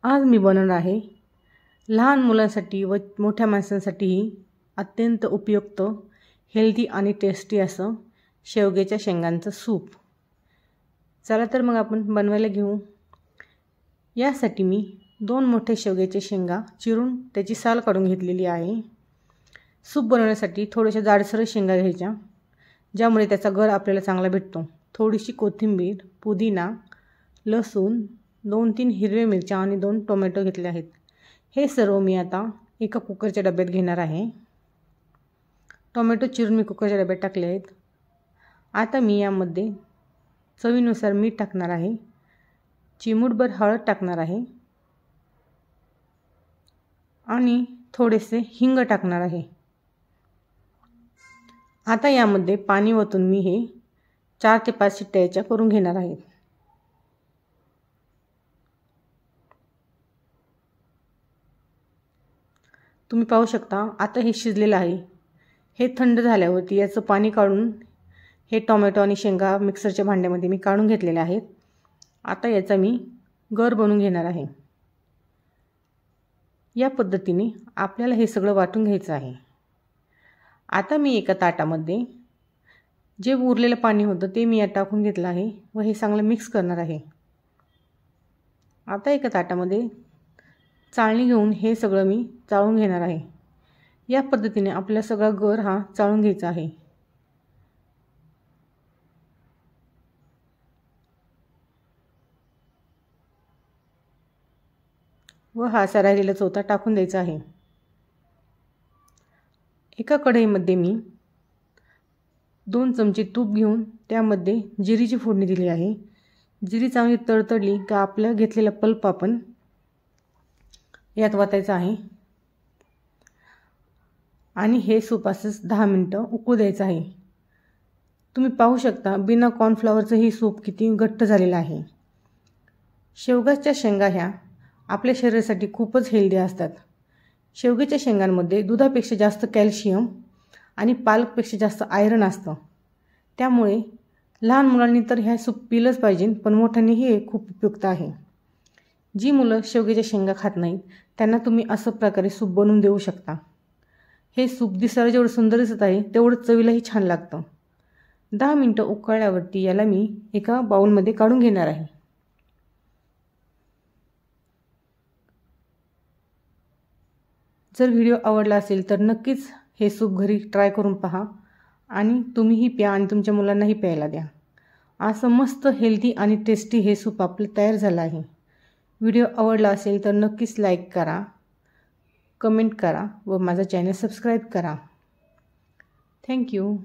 आज मी बनवणार आहे लहान मुलांसाठी व मोठ्या माणसांसाठीही अत्यंत उपयुक्त, हेल्दी आणि टेस्टी असं शेवग्याच्या शेंगांचं सूप। चला तर मग आपण बनवायला घेऊ। यासाठी मी 2 मोठे शेवग्याचे शेंगा चिरून त्याची साल काढून घेतलेली आहे। सूप बनवण्यासाठी थोड्याशा जाडसर शेंगा घ्यायच्या, ज्यामुळे त्याचा गर आपल्याला चांगला भेटतो। थोडीशी कोथिंबीर, पुदिना, लसूण, 2-3 हिरव्या मिरच्या आणि 2 टोमॅटो घेतले आहेत। हे सर्व मी आता एका कुकरच्या डब्यात घेणार आहे। टोमॅटो चिरून मी कुकरच्या डब्यात टाकले आहेत। आता मी यामध्ये चवीनुसार मीठ टाकणार आहे, चिमूटभर हळद टाकणार आहे आणि थोडेसे हिंग टाकणार आहे। आता यामध्ये पाणी ओतून मी हे 4 ते 5 शिट्ट्या करून घेणार आहे। तुम्ही पाहू शकता आता हे शिजलेलं आहे। हे थंड झाल्यावरती याचं पाणी काढून हे टोमॅटो आणि शेंगा मिक्सरच्या भांड्यामध्ये मी काढून घेतलेले आहेत। आता याचा मी गर बनवून घेणार आहे। या पद्धतीने आपल्याला हे सगळं वाटून घ्यायचं आहे। आता मी एका ताटामध्ये जे उरलेलं पाणी होतं ते मी यात टाकून घेतलं आहे व हे चांगलं मिक्स करणार आहे। आता एका ताटामध्ये चाळणी घेऊन हे सगळं मी चाळून घेणार आहे। या पद्धतीने आपला सगळा गर हा चाळून घ्यायचा आहे। व हा असा राहिलेला चोथा टाकून द्यायचा आहे। एका कढईमध्ये मी 2 चमचे तूप घेऊन त्यामध्ये जिरीची फोडणी दिली आहे। जिरी चांगली तडतडली का आपलं घेतलेला पल्प आपण यात वाटायचा आहे आणि हे सूप असंच 10 मिनिटं उकळू द्यायचं आहे। तुम्ही पाहू शकता बिना कॉर्नफ्लॉवरचं ही सूप किती घट्ट झालेलं आहे। शेवग्याच्या शेंगा ह्या आपल्या शरीरासाठी खूपच हेल्दी असतात। शेवग्याच्या शेंगांमध्ये दुधापेक्षा जास्त कॅल्शियम आणि पालकपेक्षा जास्त आयरन असतं। त्यामुळे लहान मुलांनी तर ह्या सूप पिलंच पाहिजे, पण मोठ्यांनीही हे खूप उपयुक्त आहे। जी मुलं शेवग्याच्या शेंगा खात नाहीत त्यांना तुम्ही असं प्रकारे सूप बनवून देऊ शकता। हे सूप दिसायला जेवढं सुंदर दिसत आहे तेवढं चवीलाही छान लागतं। 10 मिनिटं उकळल्यावरती याला मी एका बाउलमध्ये काढून घेणार आहे। जर व्हिडिओ आवडला असेल तर नक्कीच हे सूप घरी ट्राय करून पहा आणि तुम्हीही प्या आणि तुमच्या मुलांनाही प्यायला द्या। असं मस्त हेल्दी आणि टेस्टी हे सूप आपलं तयार झालं आहे। व्हिडिओ आवडला असेल तर नक्कीच लाईक करा, कमेंट करा व माझा चॅनल सबस्क्राईब करा। थँक्यू।